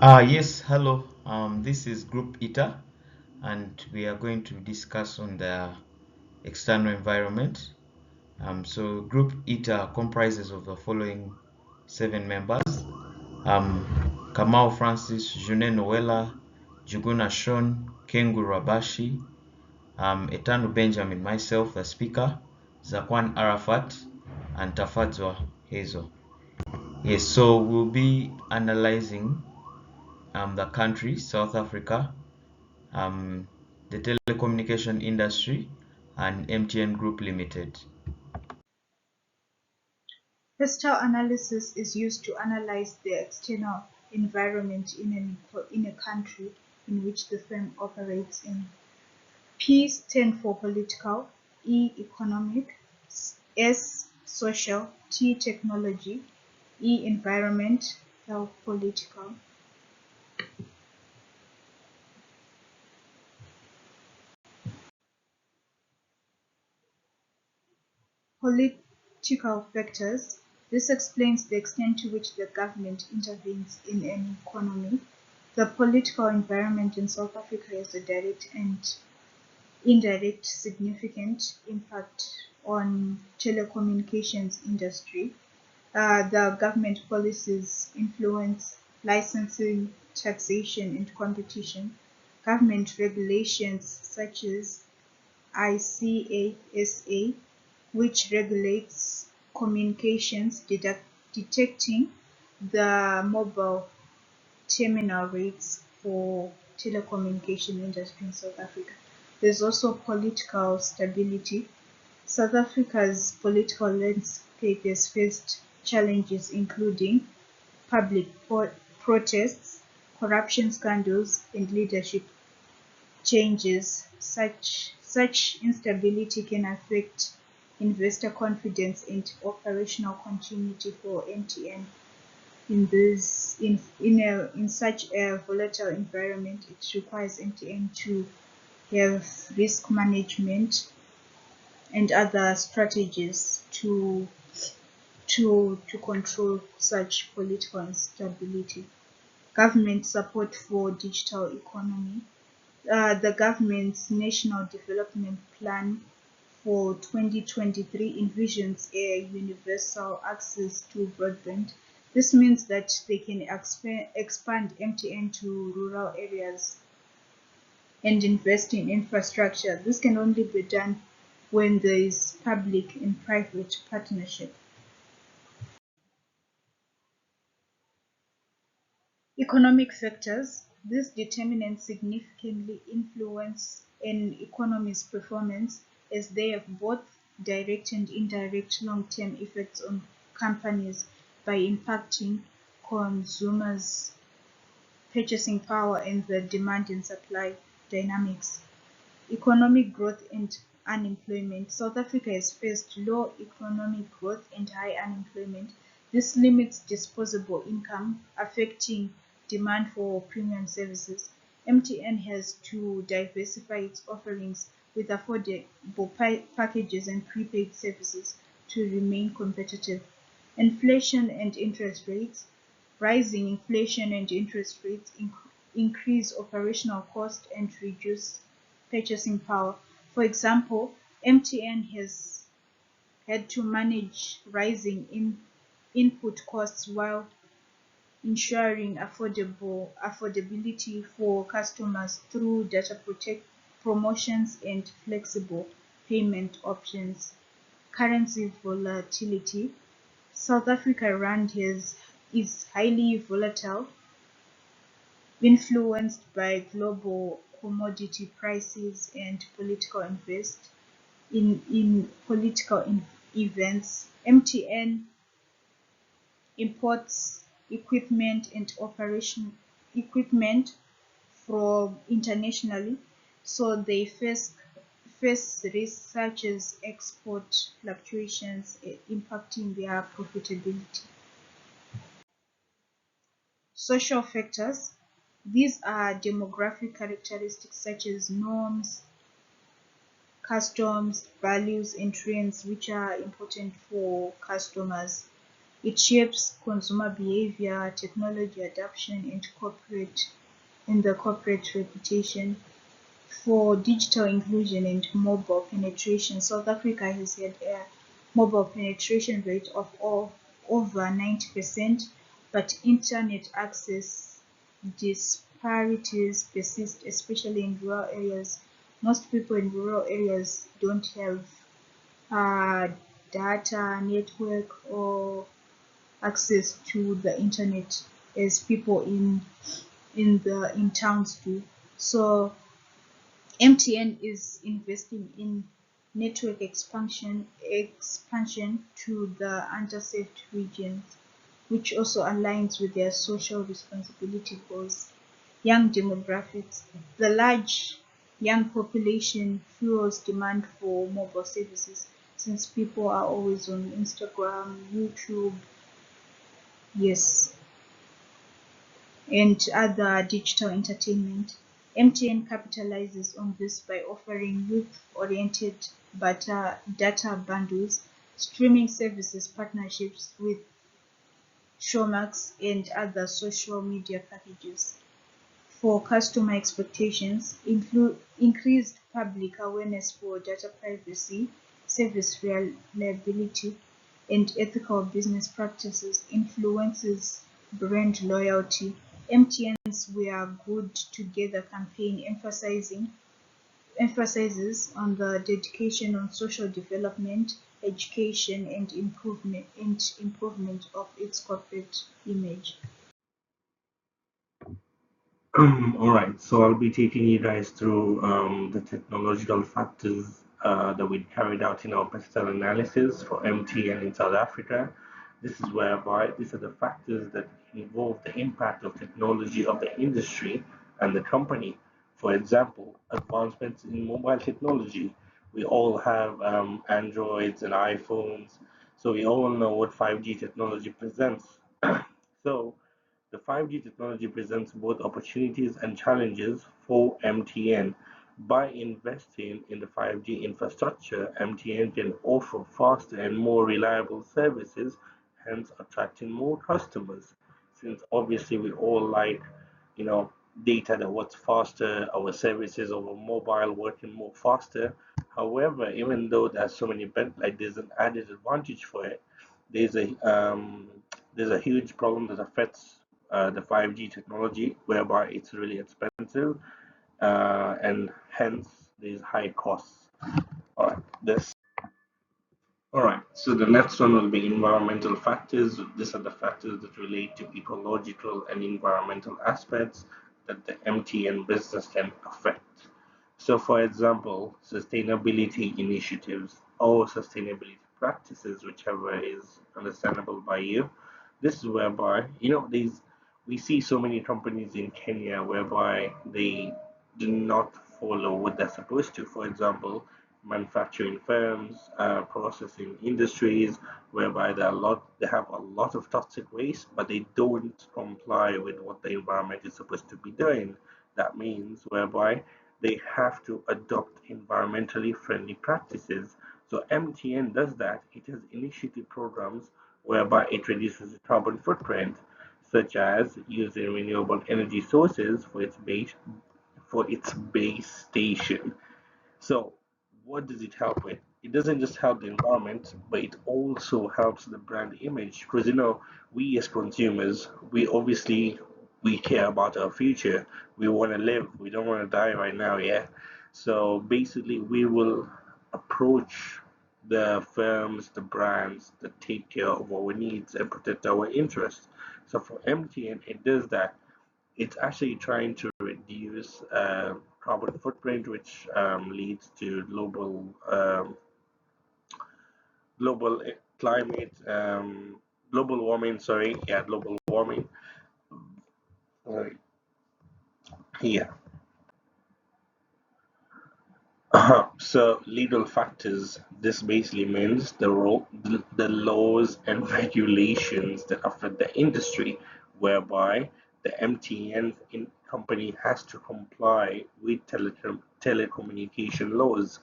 Yes, hello. This is Group ITA, and we are going to discuss on the external environment. Group ITA comprises of the following seven members: Kamau Francis, June Noela, Juguna Sean, Kengu Rabashi, Etanu Benjamin, myself, the speaker, Zakwan Arafat, and Tafadzwa Hazel. Yes, so we'll be analyzing the country, South Africa, um, the telecommunication industry, and MTN Group Limited. Postal analysis is used to analyze the external environment in a country in which the firm operates in. P stand for political, E economic, S social, T technology, E environment, L political. Political factors. This explains the extent to which the government intervenes in an economy. The political environment in South Africa has a direct and indirect significant impact on telecommunications industry. The government policies influence licensing, taxation, and competition. Government regulations such as ICASA, which regulates communications, detecting the mobile terminal rates for telecommunication industry in South Africa. There's also political stability. South Africa's political landscape has faced challenges including public protests, corruption scandals, and leadership changes. Such instability can affect investor confidence and operational continuity for MTN. In such a volatile environment, it requires MTN to have risk management and other strategies to control such political instability. Government support for digital economy. The government's National Development Plan for 2023 envisions a universal access to broadband. This means that they can expand MTN to rural areas and invest in infrastructure. This can only be done when there is public and private partnership. Economic factors. These determinants significantly influence an economy's performance as they have both direct and indirect long-term effects on companies by impacting consumers' purchasing power and the demand and supply dynamics. Economic growth and unemployment. South Africa has faced low economic growth and high unemployment. This limits disposable income, affecting demand for premium services. MTN has to diversify its offerings with affordable packages and prepaid services to remain competitive. Inflation and interest rates. Rising inflation and interest rates increase operational cost and reduce purchasing power. For example, MTN has had to manage rising input costs while ensuring affordability for customers through data protect promotions and flexible payment options. Currency volatility. South Africa rand is highly volatile, influenced by global commodity prices and in events. MTN imports equipment and operation equipment from internationally, so they face risks such as export fluctuations impacting their profitability. Social factors. These are demographic characteristics such as norms, customs, values, and trends which are important for customers. It shapes consumer behavior, technology adoption, and the corporate reputation. For digital inclusion and mobile penetration, South Africa has had a mobile penetration rate of over 90%, but internet access disparities persist, especially in rural areas. Most people in rural areas don't have uh, data, network, or access to the internet as people in towns do. So MTN is investing in network expansion to the underserved regions, which also aligns with their social responsibility goals. Young demographics. The large young population fuels demand for mobile services since people are always on Instagram, YouTube, yes, and other digital entertainment. MTN capitalizes on this by offering youth-oriented data bundles, streaming services, partnerships with Showmax, and other social media packages. For customer expectations, include increased public awareness for data privacy, service reliability, and ethical business practices influences brand loyalty. MTN's "We Are Good Together" campaign emphasizes on the dedication on social development, education, and improvement of its corporate image. All right, so I'll be taking you guys through the technological factors that we carried out in our pestle analysis for MTN in South Africa. This is whereby these are the factors that involve the impact of technology of the industry and the company. For example, advancements in mobile technology. We all have Androids and iPhones, so we all know what 5G technology presents. So, the 5G technology presents both opportunities and challenges for MTN. By investing in the 5G infrastructure, MTN can offer faster and more reliable services, hence attracting more customers. Since obviously we all like, you know, data that works faster, our services over mobile working more faster. However, even though there's so many like there's an added advantage for it, there's a um, there's a huge problem that affects the 5G technology, whereby it's really expensive and hence there's high costs. All right, this. All right, so the next one will be environmental factors. These are the factors that relate to ecological and environmental aspects that the MTN business can affect. So, for example, sustainability initiatives or sustainability practices, whichever is understandable by you. This is whereby, these we see so many companies in Kenya whereby they do not follow what they're supposed to. For example, manufacturing firms, processing industries, whereby they have a lot of toxic waste, but they don't comply with what the environment is supposed to be doing. That means whereby they have to adopt environmentally friendly practices. So MTN does that. It has initiated programs whereby it reduces the carbon footprint, such as using renewable energy sources for its base station. So, what does it help with? It doesn't just help the environment, but it also helps the brand image. Because we as consumers, we care about our future. We want to live. We don't want to die right now. Yeah. So basically, we will approach the firms, the brands that take care of our needs and protect our interests. So for MTN, it does that. It's actually trying to reduce carbon footprint, which leads to global climate, global warming. Sorry, yeah, global warming. Sorry, yeah. So legal factors. This basically means the laws and regulations that affect the industry, whereby the MTN company has to comply with telecommunication laws.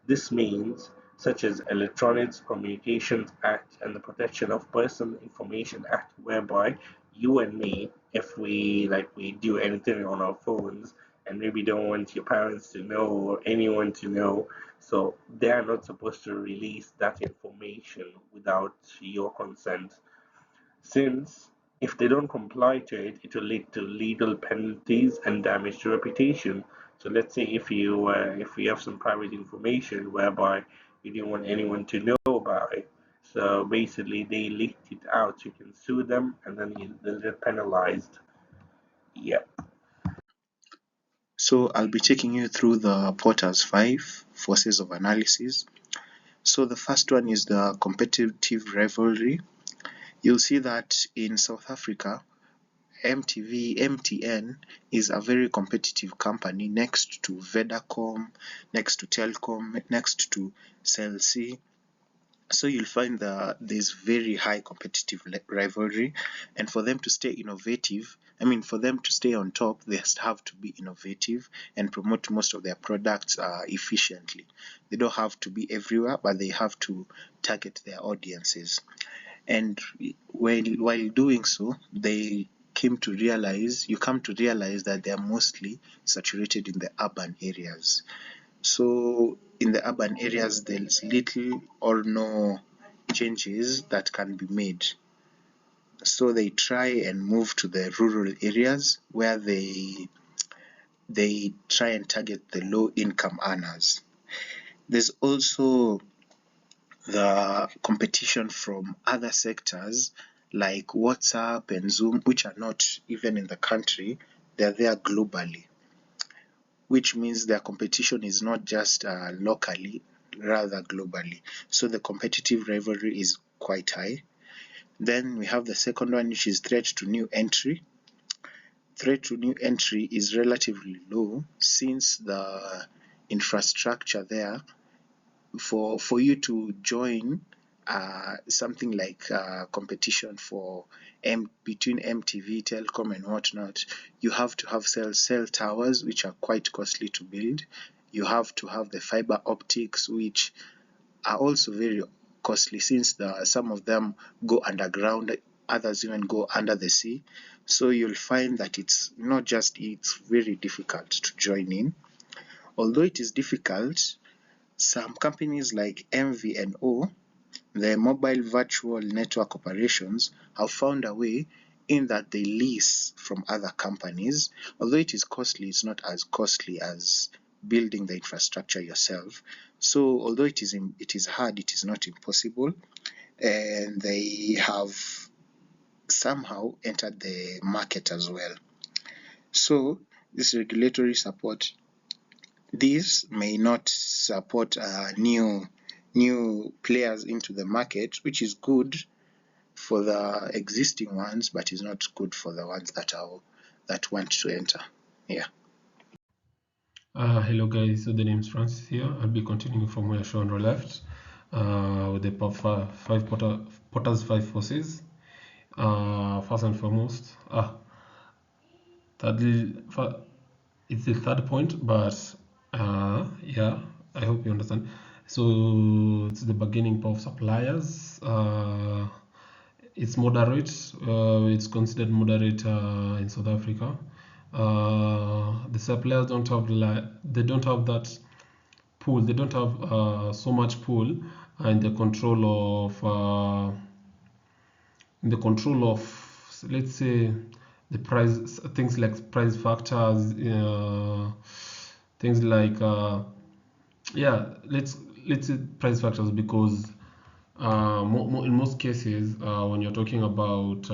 This means such as Electronics Communications Act and the Protection of Personal Information Act, whereby you and me, if we do anything on our phones and maybe don't want your parents to know or anyone to know, so they are not supposed to release that information without your consent, since if they don't comply to it, it will lead to legal penalties and damage to reputation. So let's say if you have some private information whereby you didn't want anyone to know about it, so basically they leaked it out, you can sue them and then they'll get penalized. Yeah. So I'll be taking you through the Porter's 5 forces of analysis. So the first one is the competitive rivalry. You'll see that in South Africa, MTN is a very competitive company next to Vodacom, next to Telkom, next to Cell C. So you'll find that there's very high competitive rivalry, and for them to stay innovative, for them to stay on top, they have to be innovative and promote most of their products efficiently. They don't have to be everywhere, but they have to target their audiences. And while doing so, you come to realize that they are mostly saturated in the urban areas. So in the urban areas, there's little or no changes that can be made. So they try and move to the rural areas where they try and target the low income earners. There's also the competition from other sectors like WhatsApp and Zoom, which are not even in the country, they're there globally, which means their competition is not just locally, rather globally. So the competitive rivalry is quite high. Then we have the second one, which is threat to new entry. Threat to new entry is relatively low since the infrastructure there for you to join something like competition between MTV, Telkom, and whatnot. You have to have cell towers, which are quite costly to build. You have to have the fiber optics, which are also very costly since some of them go underground, others even go under the sea. So you'll find that it's very difficult to join in. Although it is difficult, some companies like MVNO, the mobile virtual network operations, have found a way in that they lease from other companies. Although it is costly, it's not as costly as building the infrastructure yourself. So although it is hard, it is not impossible, and they have somehow entered the market as well. So this regulatory support, this may not support new players into the market, which is good for the existing ones, but is not good for the ones that want to enter. Yeah. Hello guys, so the name is Francis here. I'll be continuing from where Sean left with the Porter's 5 forces. First and foremost, it's the third point, but yeah, I hope you understand. So it's the bargaining power of suppliers. It's moderate. It's considered moderate in South Africa. The suppliers don't have that pool. They don't have so much pool in the control of let's say the price, things like price factors, things like let's say price factors, because in most cases when you're talking about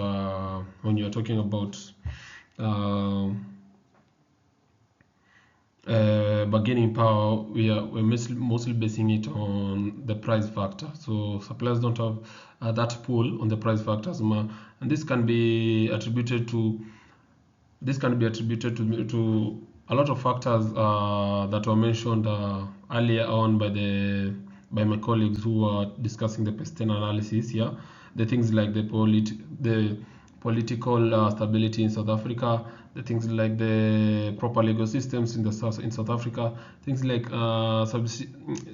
bargaining power, we're mostly basing it on the price factor. So suppliers don't have that pull on the price factors, and this can be attributed to a lot of factors that were mentioned earlier on by my colleagues who are discussing the PES 10 analysis. Yeah, the things like the political stability in South Africa, the things like the proper legal systems in South Africa, things like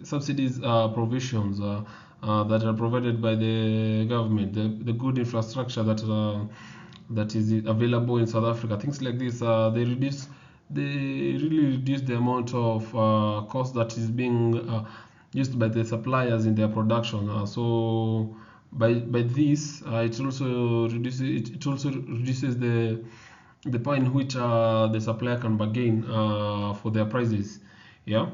subsidies provisions that are provided by the government, the good infrastructure that is available in South Africa, things like this. They really reduce the amount of cost that is being used by the suppliers in their production. So by this, it also reduces the point in which the supplier can bargain for their prices. Yeah.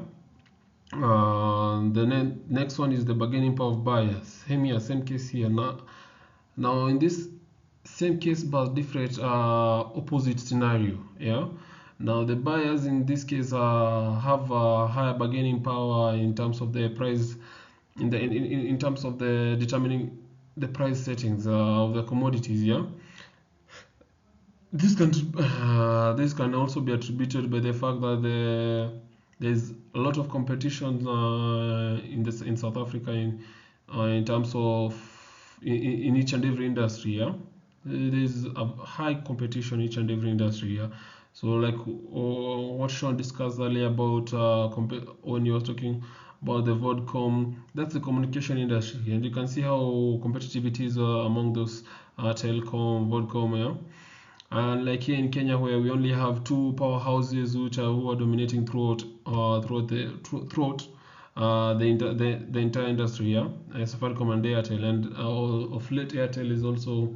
The next one is the bargaining power of buyers. Same case here. Now in this same case but different opposite scenario. Yeah. Now the buyers in this case have a higher bargaining power in terms of the price, in terms of the determining the price settings of the commodities. Yeah. This can also be attributed by the fact that there's a lot of competition in South Africa in terms of in each and every industry. Yeah, there's a high competition in each and every industry. Yeah, so like what Sean discussed earlier about when you were talking about the Vodcom, that's the communication industry, and you can see how competitive it is among those Telcom, Vodcom. Yeah. And like here in Kenya, where we only have two powerhouses who are dominating throughout the entire industry, yeah, Safaricom and Airtel, and of late Airtel is also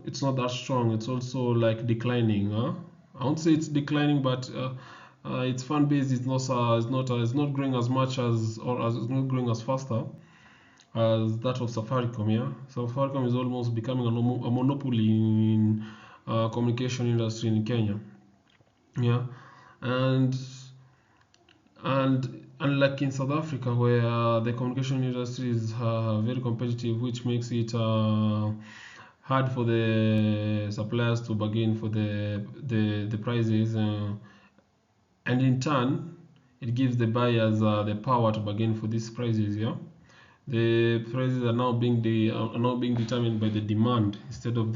it's not that strong. It's also like declining. I won't say it's declining, but its fan base is not growing as much as it's not growing as faster as that of Safaricom. Yeah, so Safaricom is almost becoming a monopoly in communication industry in Kenya. Yeah, and unlike in South Africa, where the communication industry is very competitive, which makes it hard for the suppliers to bargain for the prices, and in turn it gives the buyers the power to bargain for these prices. Yeah, the prices are now being determined by the demand instead of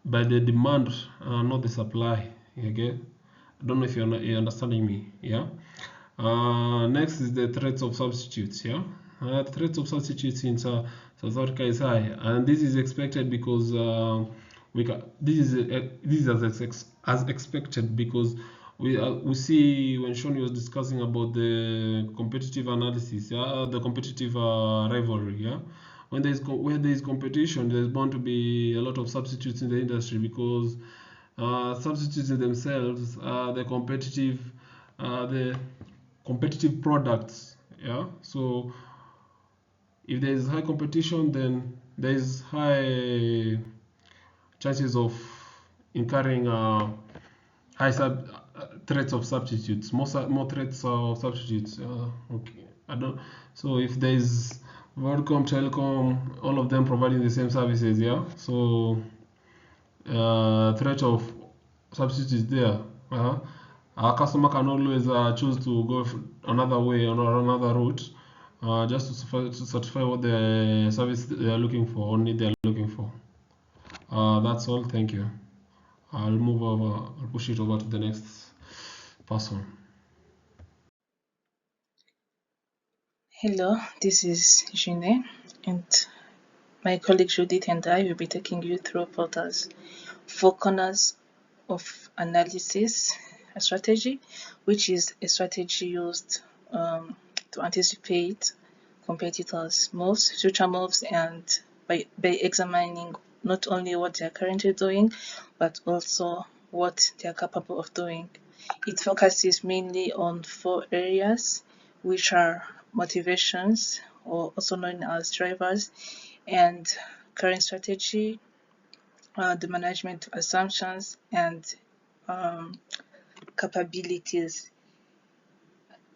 by the demand, not the supply. Okay, I don't know if you're understanding me. Yeah. Next is the threats of substitutes. Yeah, the threats of substitutes in South Africa is high, and this is expected because this is as expected because we see when Sean was discussing about the competitive analysis, yeah, the competitive rivalry, yeah. Where there is competition, there's bound to be a lot of substitutes in the industry because substitutes in themselves are the competitive products. Yeah. So if there is high competition, then there is high chances of incurring threats of substitutes, more threats of substitutes. Okay, I don't. So if there is Vodacom, Telecom, all of them providing the same services, yeah. So threat of substitutes is there. Our customer can always choose to go another way or another route, just to satisfy what the service they are looking for or need they are looking for. That's all. Thank you. I'll move over. I'll push it over to the next person. Hello, this is June, and my colleague Judith and I will be taking you through Porter's 4 corners of analysis strategy, which is a strategy used to anticipate competitors' moves, future moves, and by examining not only what they are currently doing, but also what they are capable of doing. It focuses mainly on 4 areas, which are motivations, or also known as drivers, and current strategy, the management assumptions, and capabilities.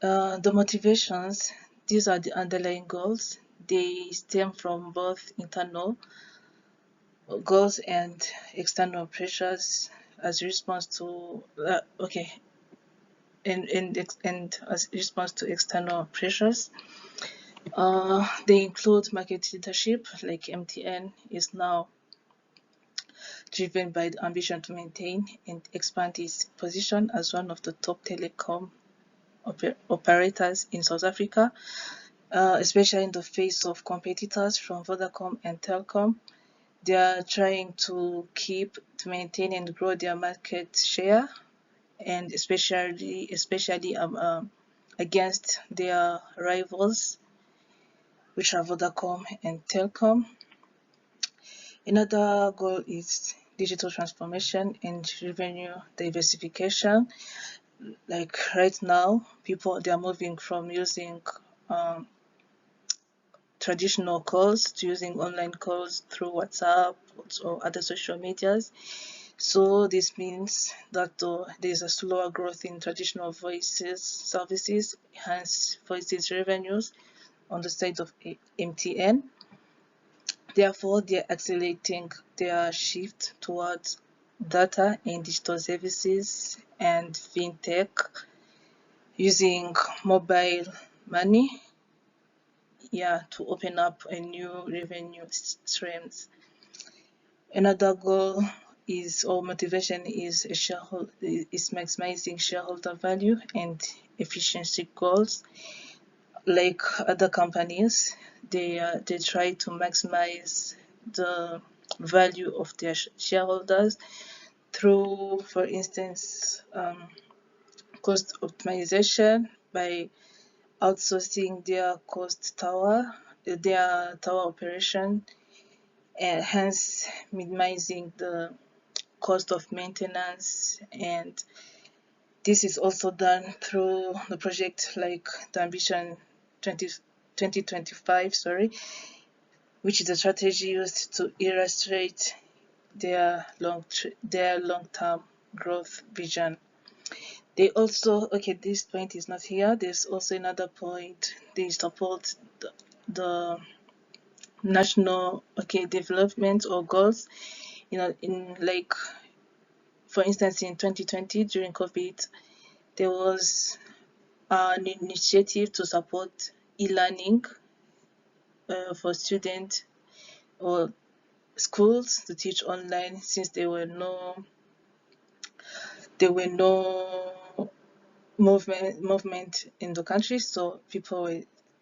The motivations, these are the underlying goals. They stem from both internal goals and external pressures as response to and as response to external pressures. They include market leadership, like MTN is now driven by the ambition to maintain and expand its position as one of the top telecom operators in South Africa, especially in the face of competitors from Vodacom and Telkom. They are trying to maintain and grow their market share, and especially against their rivals, which are Vodacom and Telkom. Another goal is digital transformation and revenue diversification. Like right now, they are moving from using traditional calls to using online calls through WhatsApp or other social medias. So this means that there is a slower growth in traditional voices services, hence voices revenues on the side of MTN. Therefore, they are accelerating their shift towards data and digital services and fintech using mobile money, to open up a new revenue streams. Another goal motivation is maximizing shareholder value and efficiency goals. Like other companies, they try to maximize the value of their shareholders through, for instance, cost optimization by outsourcing their tower operation, and hence minimizing the cost of maintenance. And this is also done through the project like the Ambition 2025, which is a strategy used to illustrate their long-term growth vision. They also, this point is not here. There's also another point. They support the national development or goals. In like, for instance, in 2020 during COVID, there was an initiative to support e-learning for students or schools to teach online, since there were no movement in the country, so people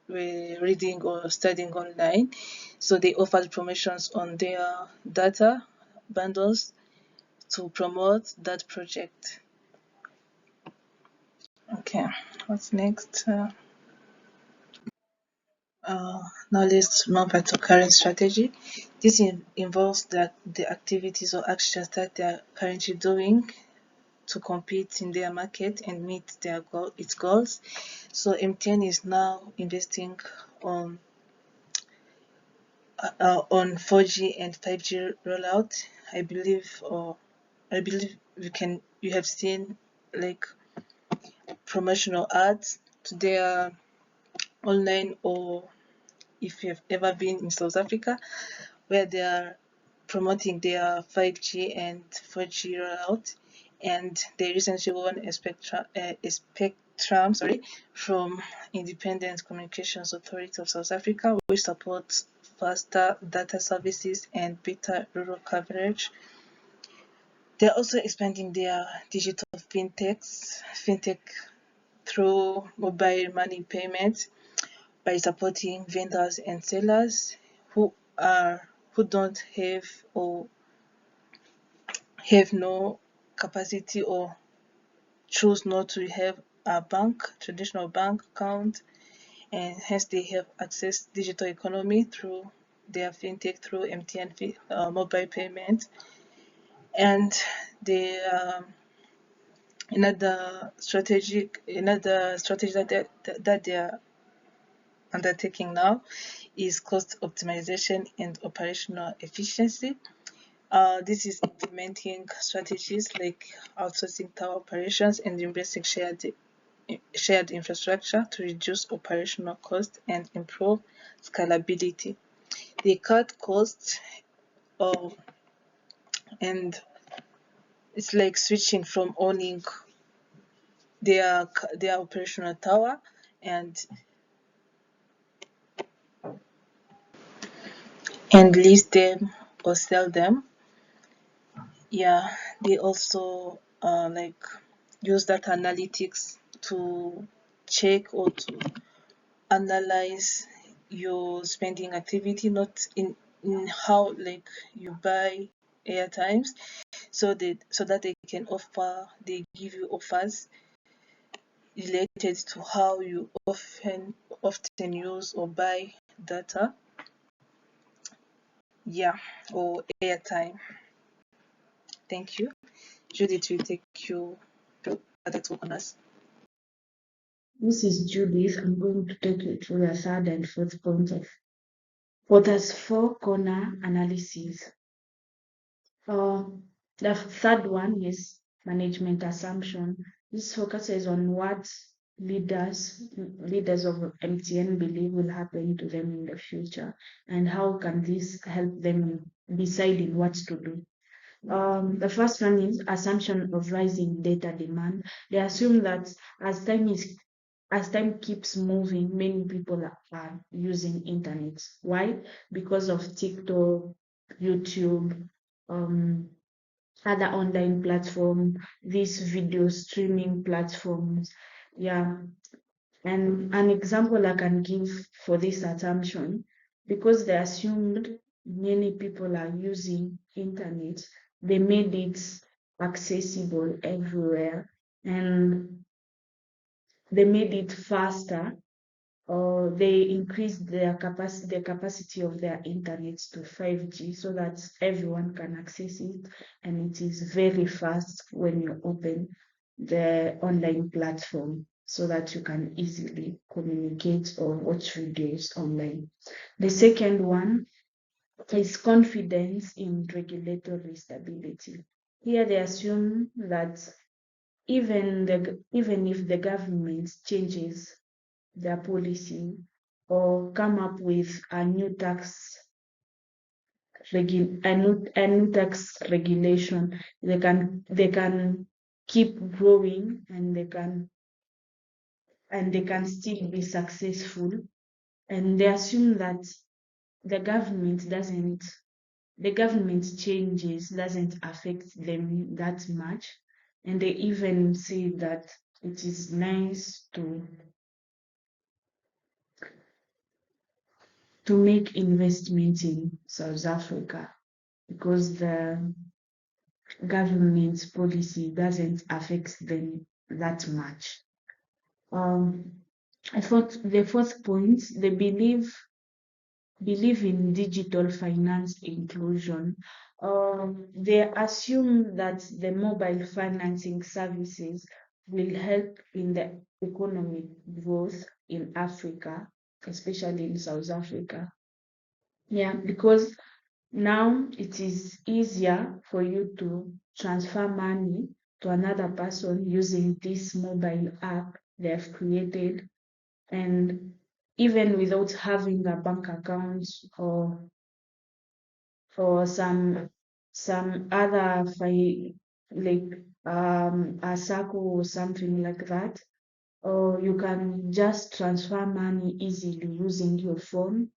were reading or studying online. So they offered promotions on their data bundles to promote that project. Okay, what's next? Now let's move on to current strategy. This involves the activities or actions that they are currently doing to compete in their market and meet its goals. So MTN is now investing on 4G and 5G rollout. I believe you have seen like promotional ads to their online, or if you have ever been in South Africa, where they are promoting their 5G and 4G rollout. And they recently won a spectrum from Independent Communications Authority of South Africa, which supports faster data services and better rural coverage. They're also expanding their digital fintech through mobile money payments by supporting vendors and sellers who don't have or have no capacity or choose not to have a traditional bank account, and hence they have access digital economy through their fintech through MTN mobile payment. And another strategy that they are undertaking now is cost optimization and operational efficiency. This is implementing strategies like outsourcing tower operations and embracing shared infrastructure to reduce operational costs and improve scalability. They cut costs, and it's like switching from owning their operational tower and lease them or sell them. Yeah, they also like use data analytics to check or to analyze your spending activity, not in how like you buy airtimes, so that they give you offers related to how you often use or buy data, yeah, or airtime. Thank you. Judith will take you to other two corners. This is Judith. I'm going to take you through the third and fourth point of Porter's four-corner analysis. The third one is management assumption. This focuses on what leaders of MTN believe will happen to them in the future, and how can this help them deciding what to do. The first one is assumption of rising data demand. They assume that as time keeps moving, many people are using internet. Why? Because of TikTok, YouTube, other online platform, these video streaming platforms. Yeah. And an example I can give for this assumption, because they assumed many people are using internet, they made it accessible everywhere, and they made it faster, or they increased the capacity of their internet to 5G so that everyone can access it, and it is very fast when you open the online platform so that you can easily communicate or watch videos online. The second one is confidence in regulatory stability. Here they assume that even if the government changes their policy or come up with a new a new tax regulation, they can keep growing, and they can still be successful. And they assume that the government doesn't the government changes doesn't affect them that much, and they even say that it is nice to make investments in South Africa because the government's policy doesn't affect them that much. The fourth point, they believe in digital finance inclusion. They assume that the mobile financing services will help in the economic growth in Africa, especially in South Africa. Yeah, because now it is easier for you to transfer money to another person using this mobile app they have created, and even without having a bank account or some other like a circle or something like that, or you can just transfer money easily using your phone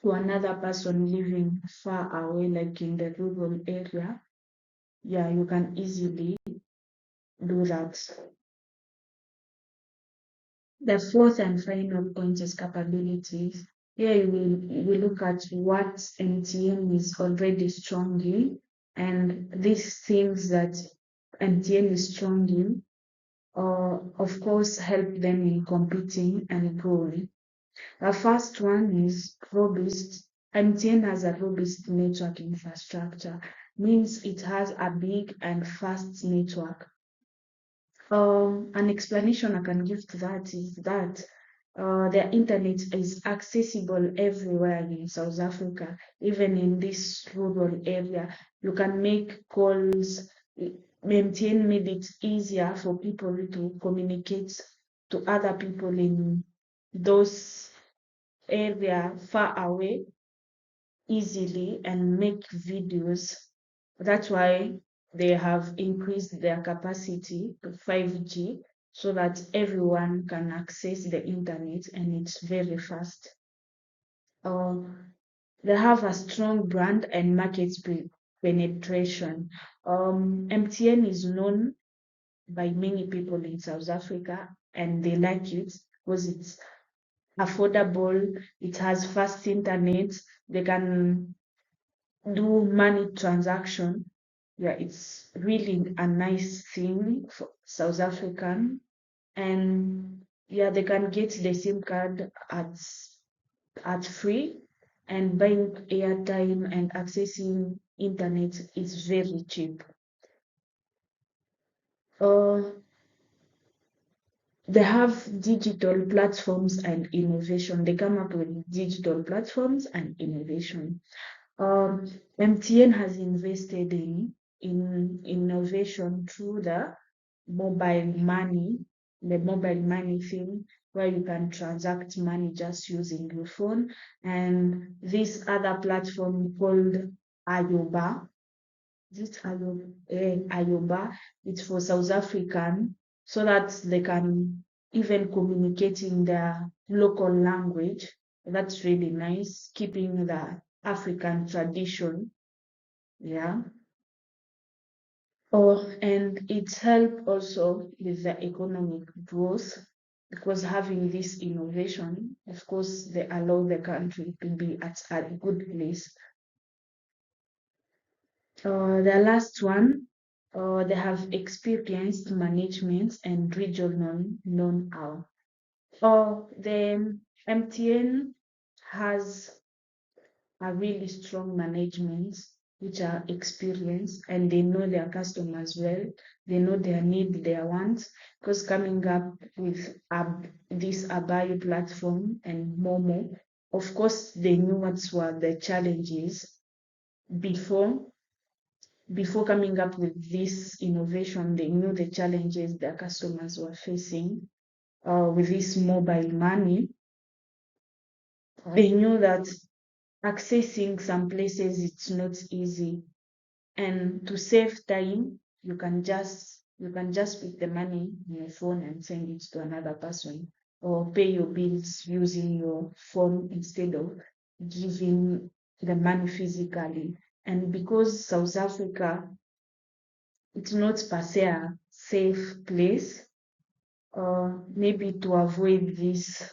to another person living far away, like in the rural area. Yeah, you can easily do that. The fourth and final point is capabilities. Here we look at what MTN is already strong in, and these things that MTN is strong in, of course, help them in competing and growing. The first one is robust. MTN has a robust network infrastructure, means it has a big and fast network. An explanation I can give to that is that their internet is accessible everywhere in South Africa, even in this rural area. You can make calls. MTN made it easier for people to communicate to other people in those areas far away easily and make videos. That's why they have increased their capacity to 5G so that everyone can access the internet and it's very fast. Uh, they have a strong brand and market penetration. MTN is known by many people in South Africa, and they like it because it's affordable, it has fast internet, they can do money transaction. Yeah, it's really a nice thing for South African. And yeah, they can get the SIM card at free, and buying airtime and accessing internet is very cheap. They have digital platforms and innovation. They come up with digital platforms and innovation. MTN has invested in innovation through the mobile money, the mobile money thing, where you can transact money just using your phone, and this other platform called Ayoba. This Ayoba, it's for South African, so that they can even communicate in their local language. That's really nice, keeping the African tradition. Yeah. And it helped also with the economic growth, because having this innovation, of course, they allow the country to be at a good place. The last one, they have experienced management and regional know-how. The MTN has a really strong management, which are experienced, and they know their customers well. They know their need, their wants, because coming up with this Abayo platform and Momo, of course, they knew what were the challenges before coming up with this innovation. They knew the challenges their customers were facing with this mobile money. They knew that accessing some places it's not easy, and to save time, you can just put the money in your phone and send it to another person, or pay your bills using your phone instead of giving the money physically. And because South Africa, it's not per se a safe place, maybe to avoid this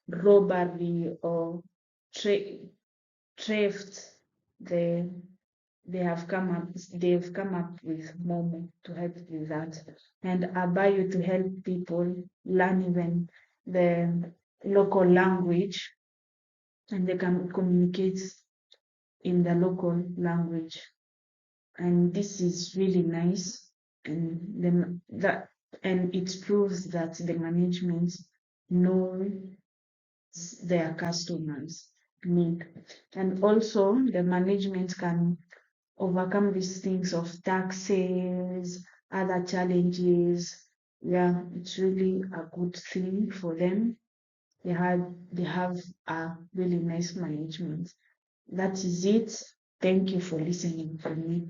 robbery or theft, they've come up with Momo to help with that, and Abayo to help people learn even the local language, and they can communicate in the local language. And this is really nice, and it proves that the management know their customers need. And also the management can overcome these things of taxes, other challenges. Yeah, it's really a good thing for them. They have a really nice management. That is it. Thank you for listening to me.